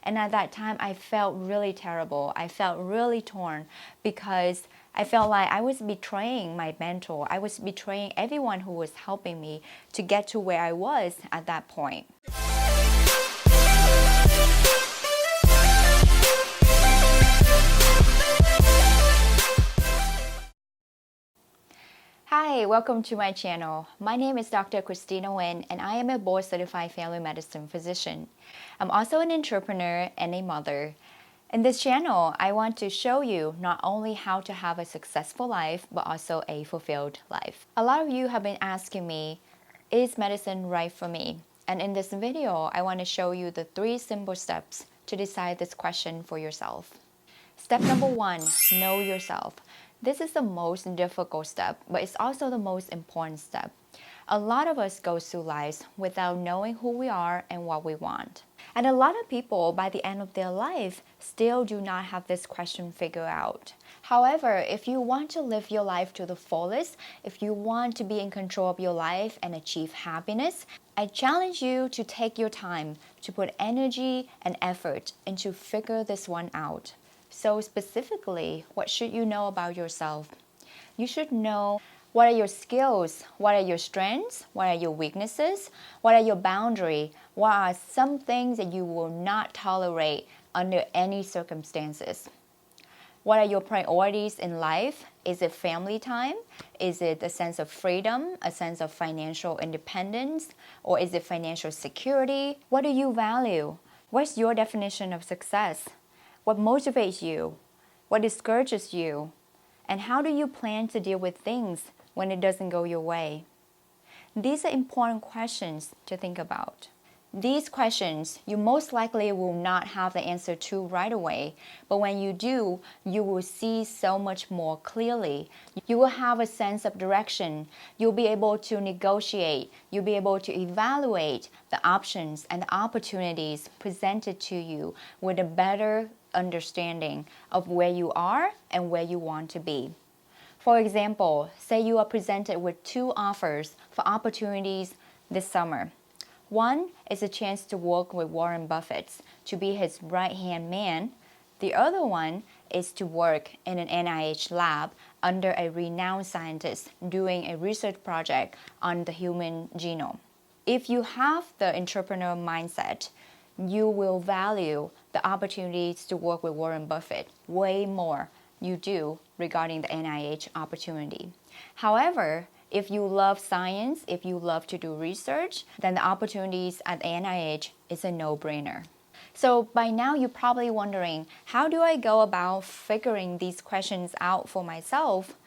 And at that time, I felt really terrible. I felt really torn because I felt like I was betraying my mentor. I was betraying everyone who was helping me to get to where I was at that point. Hi, welcome to my channel. My name is Dr. Christina Nguyen, and I am a board-certified family medicine physician. I'm also an entrepreneur and a mother. In this channel, I want to show you not only how to have a successful life, but also a fulfilled life. A lot of you have been asking me, is medicine right for me? And in this video, I want to show you the 3 simple steps to decide this question for yourself. Step number 1, know yourself. This is the most difficult step, but it's also the most important step. A lot of us go through life without knowing who we are and what we want. And a lot of people, by the end of their life, still do not have this question figured out. However, if you want to live your life to the fullest, if you want to be in control of your life and achieve happiness, I challenge you to take your time to put energy and effort into figure this one out. So specifically, what should you know about yourself? You should know what are your skills, what are your strengths, what are your weaknesses, what are your boundaries, what are some things that you will not tolerate under any circumstances. What are your priorities in life? Is it family time? Is it a sense of freedom, a sense of financial independence, or is it financial security? What do you value? What's your definition of success? What motivates you? What discourages you? And how do you plan to deal with things when it doesn't go your way? These are important questions to think about. These questions you most likely will not have the answer to right away, but when you do, you will see so much more clearly. You will have a sense of direction. You'll be able to negotiate. You'll be able to evaluate the options and the opportunities presented to you with a better understanding of where you are and where you want to be. For example, say you are presented with 2 offers for opportunities this summer. One is a chance to work with Warren Buffett, to be his right-hand man. The other one is to work in an NIH lab under a renowned scientist doing a research project on the human genome. If you have the entrepreneur mindset, you will value the opportunities to work with Warren Buffett way more you do regarding the NIH opportunity. However, if you love science, if you love to do research, then the opportunities at NIH is a no-brainer. So by now you're probably wondering, how do I go about figuring these questions out for myself?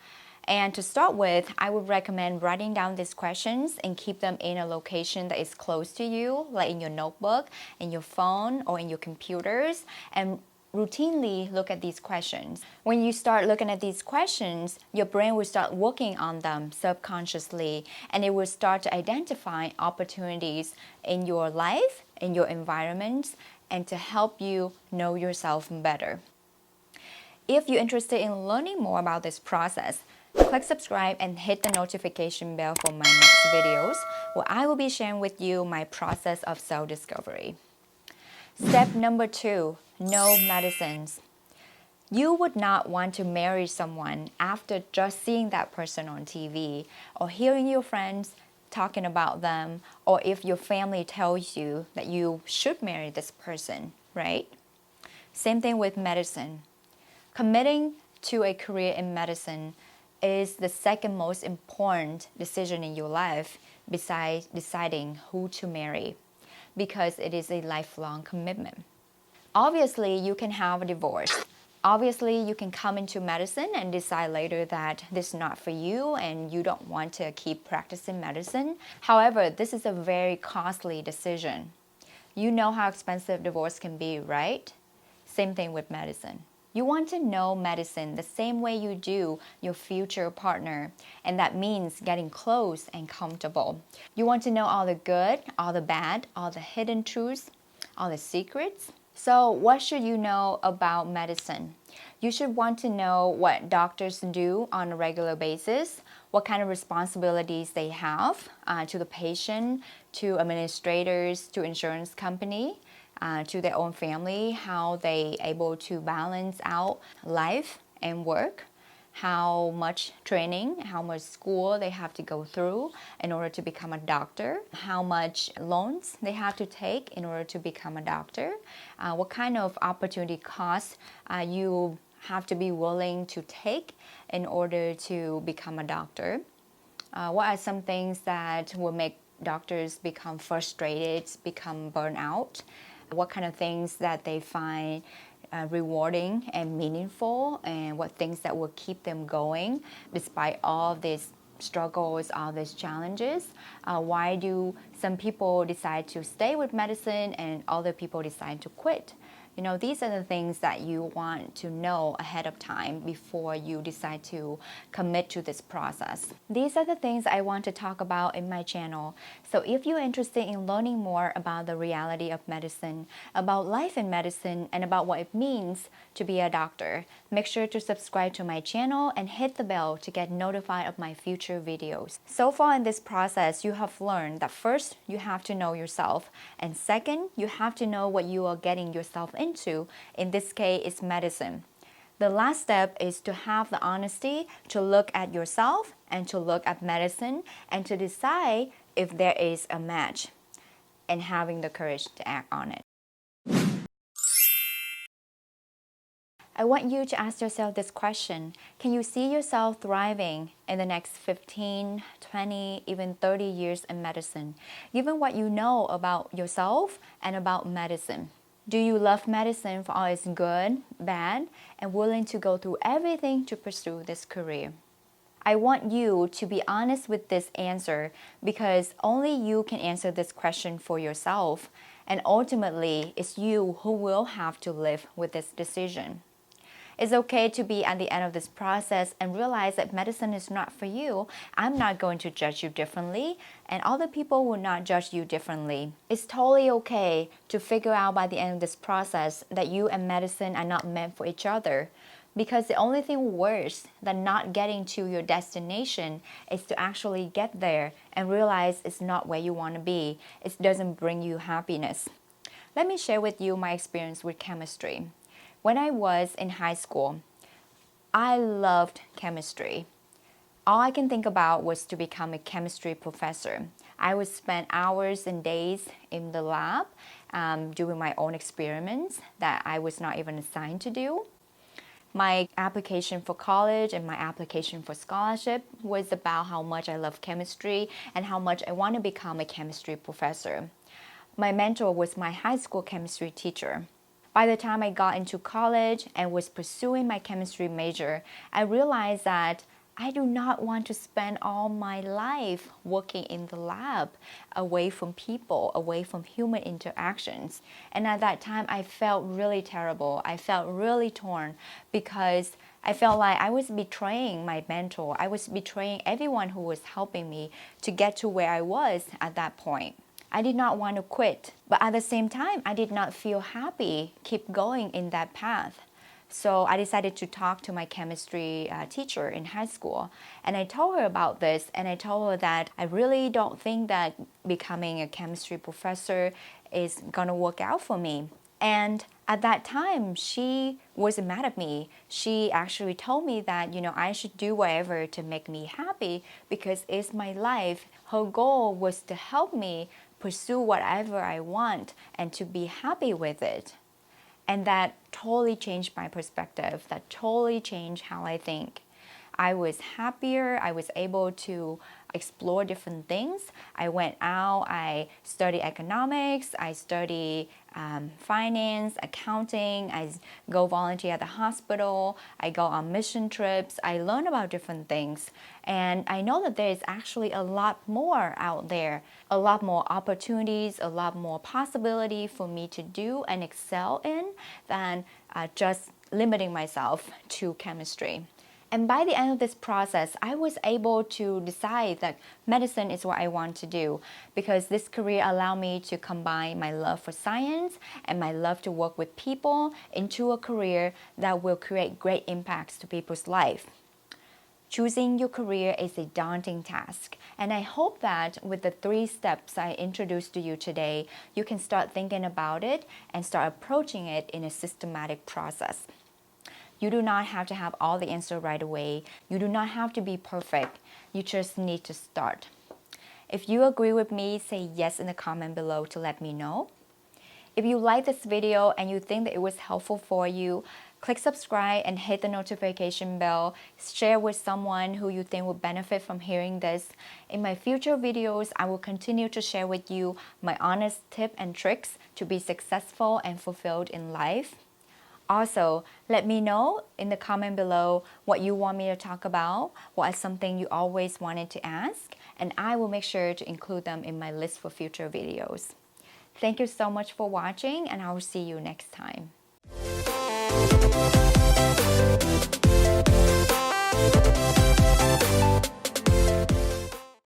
And to start with, I would recommend writing down these questions and keep them in a location that is close to you, like in your notebook, in your phone, or in your computers, and routinely look at these questions. When you start looking at these questions, your brain will start working on them subconsciously, and it will start to identify opportunities in your life, in your environment, and to help you know yourself better. If you're interested in learning more about this process, click subscribe and hit the notification bell for my next videos, where I will be sharing with you my process of self-discovery. Step number 2, know medicines. You would not want to marry someone after just seeing that person on TV or hearing your friends talking about them, or if your family tells you that you should marry this person, right? Same thing with medicine. Committing to a career in medicine is the second most important decision in your life besides deciding who to marry, because it is a lifelong commitment. Obviously, you can have a divorce. Obviously, you can come into medicine and decide later that this is not for you and you don't want to keep practicing medicine. However, this is a very costly decision. You know how expensive divorce can be, right? Same thing with medicine. You want to know medicine the same way you do your future partner, and that means getting close and comfortable. You want to know all the good, all the bad, all the hidden truths, all the secrets. So what should you know about medicine? You should want to know what doctors do on a regular basis, what kind of responsibilities they have to the patient, to administrators, to insurance company, to their own family, how they able to balance out life and work, how much training, how much school they have to go through in order to become a doctor, how much loans they have to take in order to become a doctor, what kind of opportunity costs you have to be willing to take in order to become a doctor. What are some things that will make doctors become frustrated, become burnout? What kind of things that they find rewarding and meaningful, and what things that will keep them going despite all these struggles, all these challenges? Why do some people decide to stay with medicine and other people decide to quit? You know, these are the things that you want to know ahead of time before you decide to commit to this process. These are the things I want to talk about in my channel. So if you're interested in learning more about the reality of medicine, about life in medicine, and about what it means to be a doctor, make sure to subscribe to my channel and hit the bell to get notified of my future videos. So far in this process, you have learned that first, you have to know yourself, and second, you have to know what you are getting yourself into. In this case, it's medicine. The last step is to have the honesty to look at yourself and to look at medicine and to decide if there is a match, and having the courage to act on it. I want you to ask yourself this question. Can you see yourself thriving in the next 15, 20, even 30 years in medicine, given what you know about yourself and about medicine? Do you love medicine for all its good, bad, and willing to go through everything to pursue this career? I want you to be honest with this answer, because only you can answer this question for yourself, and ultimately it's you who will have to live with this decision. It's okay to be at the end of this process and realize that medicine is not for you. I'm not going to judge you differently, and other people will not judge you differently. It's totally okay to figure out by the end of this process that you and medicine are not meant for each other. Because the only thing worse than not getting to your destination is to actually get there and realize it's not where you want to be. It doesn't bring you happiness. Let me share with you my experience with chemistry. When I was in high school, I loved chemistry. All I can think about was to become a chemistry professor. I would spend hours and days in the lab doing my own experiments that I was not even assigned to do. My application for college and my application for scholarship was about how much I love chemistry and how much I want to become a chemistry professor. My mentor was my high school chemistry teacher. By the time I got into college and was pursuing my chemistry major, I realized that I do not want to spend all my life working in the lab, away from people, away from human interactions. And at that time, I felt really terrible. I felt really torn because I felt like I was betraying my mentor. I was betraying everyone who was helping me to get to where I was at that point. I did not want to quit, but at the same time, I did not feel happy keep going in that path. So I decided to talk to my chemistry teacher in high school, and I told her about this, and I told her that I really don't think that becoming a chemistry professor is gonna work out for me. And at that time, she wasn't mad at me. She actually told me that, I should do whatever to make me happy because it's my life. Her goal was to help me pursue whatever I want and to be happy with it. And that totally changed my perspective. That totally changed how I think. I was happier. I was able to explore different things. I went out, I studied economics, I studied finance, accounting, I go volunteer at the hospital, I go on mission trips, I learn about different things. And I know that there is actually a lot more out there, a lot more opportunities, a lot more possibility for me to do and excel in than just limiting myself to chemistry. And by the end of this process, I was able to decide that medicine is what I want to do, because this career allowed me to combine my love for science and my love to work with people into a career that will create great impacts to people's life. Choosing your career is a daunting task, and I hope that with the 3 steps I introduced to you today, you can start thinking about it and start approaching it in a systematic process. You do not have to have all the answers right away. You do not have to be perfect. You just need to start. If you agree with me, say yes in the comment below to let me know. If you like this video and you think that it was helpful for you, click subscribe and hit the notification bell. Share with someone who you think would benefit from hearing this. In my future videos, I will continue to share with you my honest tips and tricks to be successful and fulfilled in life. Also, let me know in the comment below what you want me to talk about, what is something you always wanted to ask, and I will make sure to include them in my list for future videos. Thank you so much for watching, and I will see you next time.